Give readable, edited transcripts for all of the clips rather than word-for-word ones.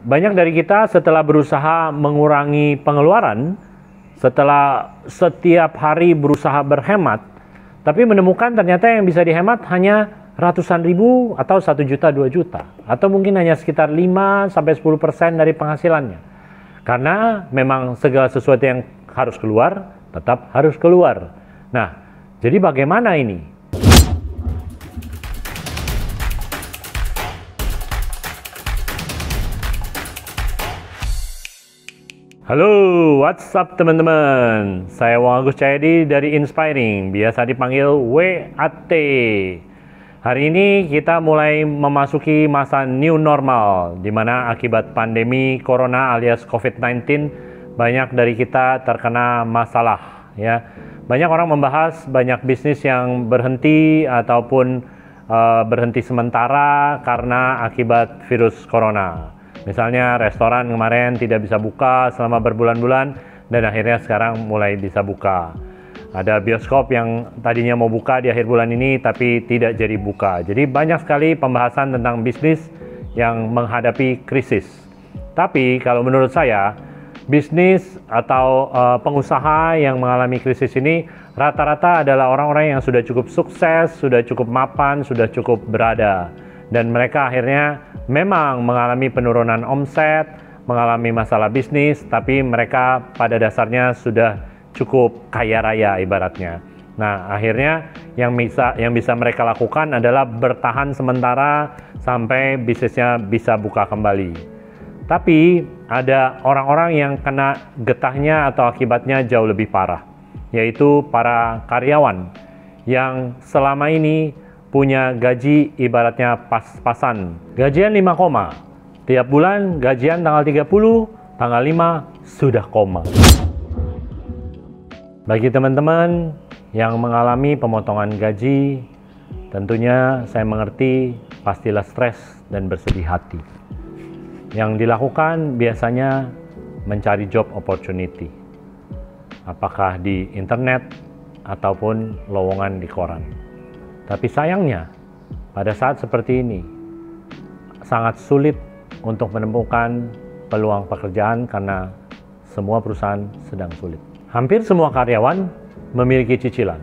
banyak dari kita setelah berusaha mengurangi pengeluaran, setelah setiap hari berusaha berhemat, tapi menemukan ternyata yang bisa dihemat hanya ratusan ribu atau 1 juta, 2 juta. Atau mungkin hanya sekitar 5-10% dari penghasilannya. Karena memang segala sesuatu yang harus keluar, tetap harus keluar. Nah, jadi bagaimana ini? Halo, what's up teman-teman? Saya Wong Agus Cahyadi dari Inspiring, biasa dipanggil WAT. Hari ini kita mulai memasuki masa new normal, di mana akibat pandemi Corona alias COVID-19, banyak dari kita terkena masalah. Ya, banyak orang membahas banyak bisnis yang berhenti ataupun berhenti sementara karena akibat virus Corona. Misalnya restoran kemarin tidak bisa buka selama berbulan-bulan dan akhirnya sekarang mulai bisa buka. Ada bioskop yang tadinya mau buka di akhir bulan ini tapi tidak jadi buka. Jadi banyak sekali pembahasan tentang bisnis yang menghadapi krisis. Tapi kalau menurut saya, bisnis atau pengusaha yang mengalami krisis ini rata-rata adalah orang-orang yang sudah cukup sukses, sudah cukup mapan, sudah cukup berada. Dan mereka akhirnya memang mengalami penurunan omset, mengalami masalah bisnis, tapi mereka pada dasarnya sudah cukup kaya raya ibaratnya. Nah, akhirnya yang bisa mereka lakukan adalah bertahan sementara sampai bisnisnya bisa buka kembali. Tapi ada orang-orang yang kena getahnya atau akibatnya jauh lebih parah, yaitu para karyawan yang selama ini punya gaji ibaratnya pas-pasan. Gajian 5 koma. Tiap bulan gajian tanggal 30, tanggal 5 sudah koma. Bagi teman-teman yang mengalami pemotongan gaji, tentunya saya mengerti pastilah stres dan bersedih hati. Yang dilakukan biasanya mencari job opportunity. Apakah di internet ataupun lowongan di koran. Tapi sayangnya, pada saat seperti ini, sangat sulit untuk menemukan peluang pekerjaan karena semua perusahaan sedang sulit. Hampir semua karyawan memiliki cicilan.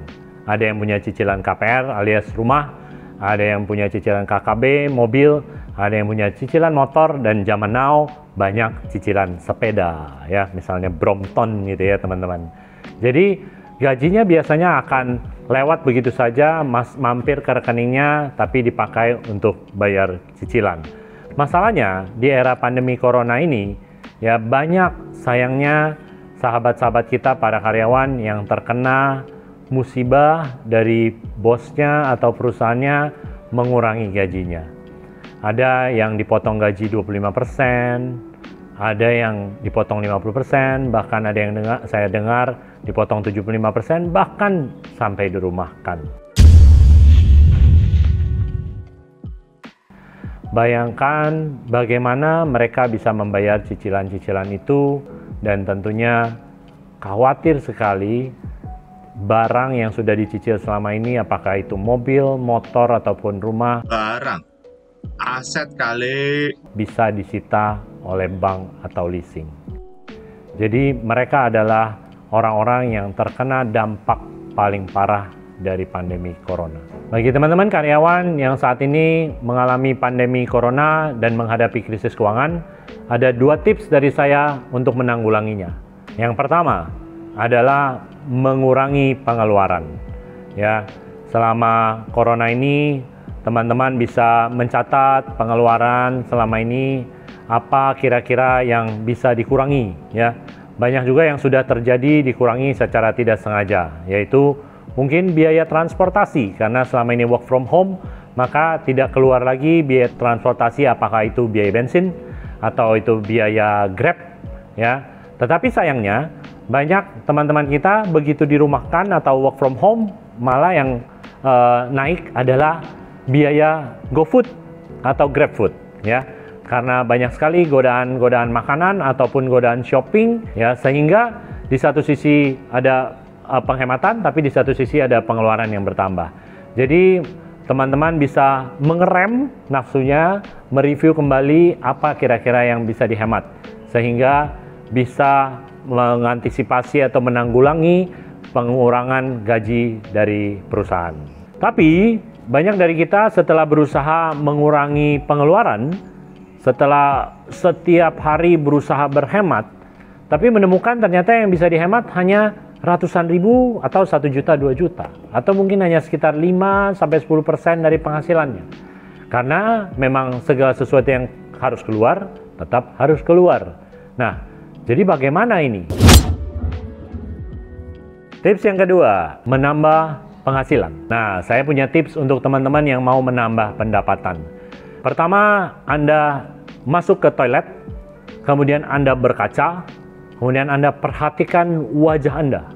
Ada yang punya cicilan KPR alias rumah, ada yang punya cicilan KKB, mobil, ada yang punya cicilan motor, dan zaman now banyak cicilan sepeda, ya, misalnya Brompton gitu ya teman-teman. Jadi gajinya biasanya akan lewat begitu saja, mampir ke rekeningnya, tapi dipakai untuk bayar cicilan. Masalahnya di era pandemi Corona ini, ya banyak sayangnya sahabat-sahabat kita para karyawan yang terkena musibah dari bosnya atau perusahaannya mengurangi gajinya. Ada yang dipotong gaji 25%, ada yang dipotong 50%, bahkan ada yang saya dengar dipotong 75%, bahkan sampai dirumahkan. Bayangkan bagaimana mereka bisa membayar cicilan-cicilan itu, dan tentunya khawatir sekali barang yang sudah dicicil selama ini, apakah itu mobil, motor, ataupun rumah, barang, aset kali, bisa disita oleh bank atau leasing. Jadi mereka adalah orang-orang yang terkena dampak paling parah dari pandemi Corona. Bagi teman-teman karyawan yang saat ini mengalami pandemi Corona dan menghadapi krisis keuangan, ada 2 tips dari saya untuk menanggulanginya. Yang pertama adalah mengurangi pengeluaran. Ya, selama Corona ini teman-teman bisa mencatat pengeluaran selama ini, apa kira-kira yang bisa dikurangi, ya. Banyak juga yang sudah terjadi dikurangi secara tidak sengaja, yaitu mungkin biaya transportasi, karena selama ini work from home, maka tidak keluar lagi biaya transportasi, apakah itu biaya bensin atau itu biaya Grab, ya. Tetapi sayangnya banyak teman-teman kita begitu dirumahkan atau work from home, malah yang naik adalah biaya GoFood atau GrabFood, ya. Karena banyak sekali godaan makanan ataupun godaan shopping, ya, sehingga di satu sisi ada penghematan, tapi di satu sisi ada pengeluaran yang bertambah. Jadi teman-teman bisa mengerem nafsunya, mereview kembali apa kira-kira yang bisa dihemat, sehingga bisa mengantisipasi atau menanggulangi pengurangan gaji dari perusahaan. Tapi banyak dari kita setelah berusaha mengurangi pengeluaran, setelah setiap hari berusaha berhemat, tapi menemukan ternyata yang bisa dihemat hanya ratusan ribu atau 1 juta, 2 juta. Atau mungkin hanya sekitar 5-10% dari penghasilannya. Karena memang segala sesuatu yang harus keluar, tetap harus keluar. Nah, jadi bagaimana ini? Tips yang kedua, menambah penghasilan. Nah, saya punya tips untuk teman-teman yang mau menambah pendapatan. Pertama, Anda masuk ke toilet, kemudian Anda berkaca, kemudian Anda perhatikan wajah Anda.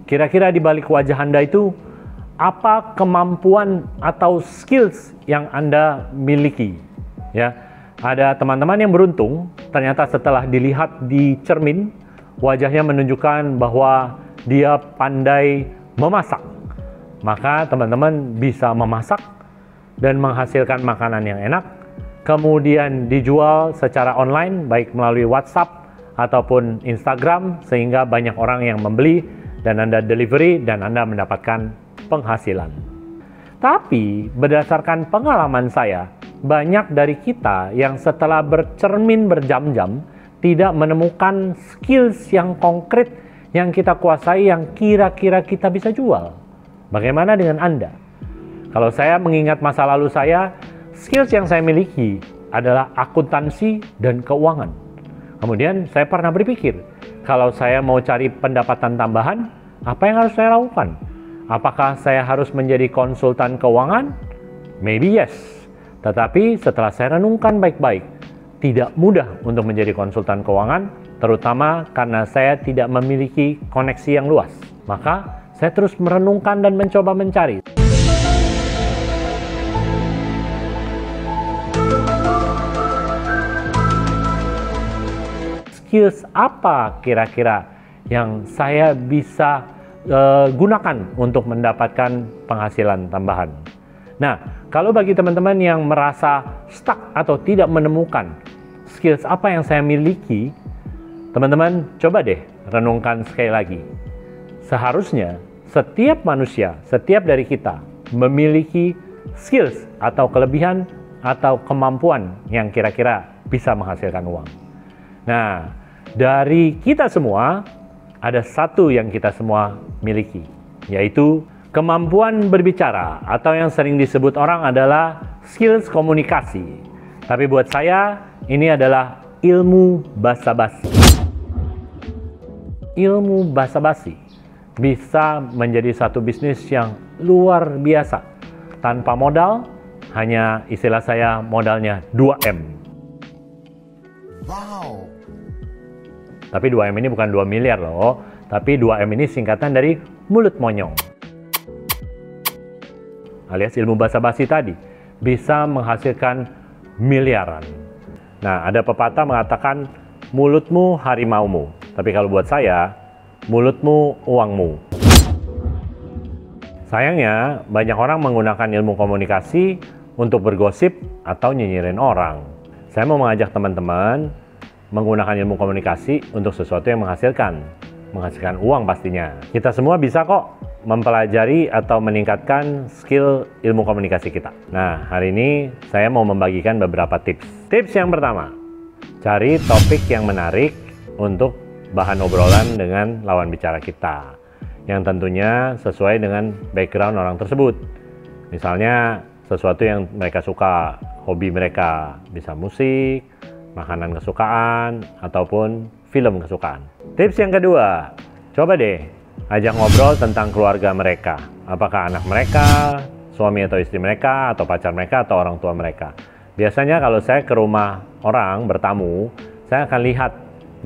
Kira-kira di balik wajah Anda itu, apa kemampuan atau skills yang Anda miliki? Ya, ada teman-teman yang beruntung, ternyata setelah dilihat di cermin, wajahnya menunjukkan bahwa dia pandai memasak. Maka teman-teman bisa memasak dan menghasilkan makanan yang enak, kemudian dijual secara online, baik melalui WhatsApp ataupun Instagram, sehingga banyak orang yang membeli dan Anda delivery dan Anda mendapatkan penghasilan. Tapi berdasarkan pengalaman saya, banyak dari kita yang setelah bercermin berjam-jam tidak menemukan skills yang konkret yang kita kuasai yang kira-kira kita bisa jual. Bagaimana dengan Anda? Kalau saya mengingat masa lalu saya, skills yang saya miliki adalah akuntansi dan keuangan. Kemudian saya pernah berpikir, kalau saya mau cari pendapatan tambahan, apa yang harus saya lakukan? Apakah saya harus menjadi konsultan keuangan? Maybe yes. Tetapi setelah saya renungkan baik-baik, tidak mudah untuk menjadi konsultan keuangan, terutama karena saya tidak memiliki koneksi yang luas. Maka saya terus merenungkan dan mencoba mencari. Skills apa kira-kira yang saya bisa gunakan untuk mendapatkan penghasilan tambahan? Nah, kalau bagi teman-teman yang merasa stuck atau tidak menemukan skills apa yang saya miliki, teman-teman coba deh renungkan sekali lagi. Seharusnya setiap manusia, setiap dari kita memiliki skills atau kelebihan atau kemampuan yang kira-kira bisa menghasilkan uang. Nah, dari kita semua, ada satu yang kita semua miliki, yaitu kemampuan berbicara, atau yang sering disebut orang adalah skills komunikasi. Tapi buat saya, ini adalah ilmu basa-basi. Ilmu basa-basi bisa menjadi satu bisnis yang luar biasa. Tanpa modal, hanya istilah saya modalnya 2M. Wow. Tapi 2M ini bukan 2 miliar loh, tapi 2M ini singkatan dari mulut monyong. Alias ilmu basa-basi tadi bisa menghasilkan miliaran. Nah, ada pepatah mengatakan mulutmu harimaumu, tapi kalau buat saya, mulutmu uangmu. Sayangnya, banyak orang menggunakan ilmu komunikasi untuk bergosip atau nyinyirin orang. Saya mau mengajak teman-teman menggunakan ilmu komunikasi untuk sesuatu yang menghasilkan uang pastinya. Kita semua bisa kok mempelajari atau meningkatkan skill ilmu komunikasi kita. Nah, hari ini saya mau membagikan beberapa tips. Tips yang pertama, cari topik yang menarik untuk bahan obrolan dengan lawan bicara kita, yang tentunya sesuai dengan background orang tersebut. Misalnya, sesuatu yang mereka suka, hobi mereka, bisa musik, makanan kesukaan, ataupun film kesukaan. Tips yang kedua, coba deh ajak ngobrol tentang keluarga mereka. Apakah anak mereka, suami atau istri mereka, atau pacar mereka, atau orang tua mereka. Biasanya kalau saya ke rumah orang bertamu, saya akan lihat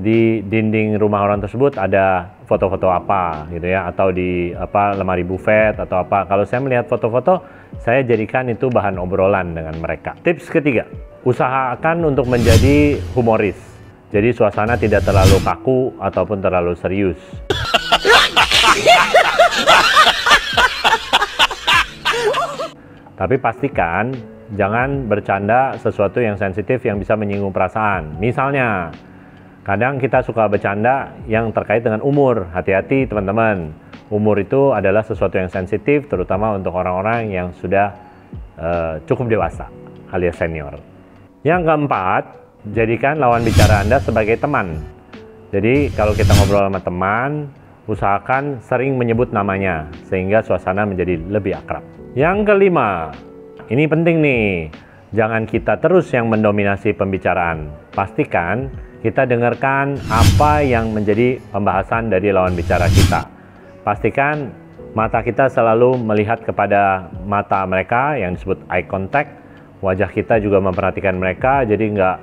di dinding rumah orang tersebut ada foto-foto apa gitu ya, atau di lemari buffet atau apa. Kalau saya melihat foto-foto, saya jadikan itu bahan obrolan dengan mereka. Tips ketiga, usahakan untuk menjadi humoris. Jadi suasana tidak terlalu kaku ataupun terlalu serius. Tapi pastikan jangan bercanda sesuatu yang sensitif yang bisa menyinggung perasaan. Misalnya, kadang kita suka bercanda yang terkait dengan umur. Hati-hati teman-teman. Umur itu adalah sesuatu yang sensitif, terutama untuk orang-orang yang sudah cukup dewasa, alias senior. Yang keempat, jadikan lawan bicara Anda sebagai teman. Jadi kalau kita ngobrol sama teman, usahakan sering menyebut namanya, sehingga suasana menjadi lebih akrab. Yang kelima, ini penting nih, jangan kita terus yang mendominasi pembicaraan. Pastikan kita dengarkan apa yang menjadi pembahasan dari lawan bicara kita. Pastikan mata kita selalu melihat kepada mata mereka yang disebut eye contact. Wajah kita juga memperhatikan mereka, jadi nggak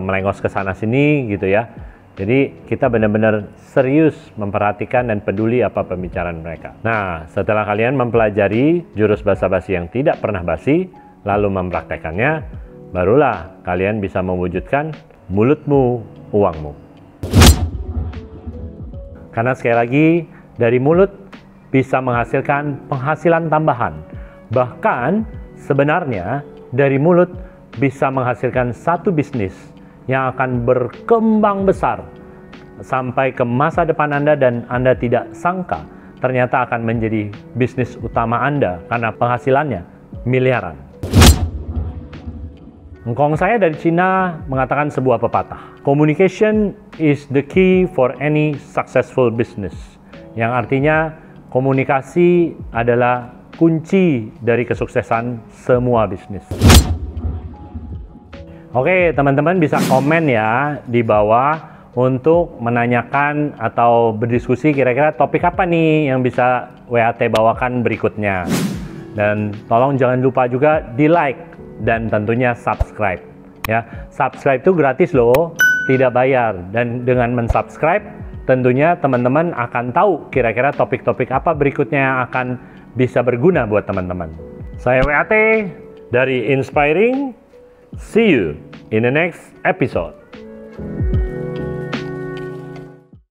melengos ke sana sini gitu ya. Jadi kita benar-benar serius memperhatikan dan peduli apa pembicaraan mereka. Nah, setelah kalian mempelajari jurus basa-basi yang tidak pernah basi, lalu mempraktekannya, barulah kalian bisa mewujudkan mulutmu uangmu. Karena sekali lagi, dari mulut bisa menghasilkan penghasilan tambahan. Bahkan sebenarnya dari mulut bisa menghasilkan satu bisnis yang akan berkembang besar sampai ke masa depan Anda, dan Anda tidak sangka ternyata akan menjadi bisnis utama Anda karena penghasilannya miliaran. Engkong saya dari Cina mengatakan sebuah pepatah, communication is the key for any successful business, yang artinya komunikasi adalah kunci dari kesuksesan semua bisnis. Oke, teman-teman bisa komen ya di bawah untuk menanyakan atau berdiskusi kira-kira topik apa nih yang bisa WAT bawakan berikutnya. Dan tolong jangan lupa juga di like dan tentunya subscribe. Ya, subscribe itu gratis loh, tidak bayar. Dan dengan mensubscribe tentunya teman-teman akan tahu kira-kira topik-topik apa berikutnya yang akan bisa berguna buat teman-teman. Saya WAT dari Inspiring. See you in the next episode.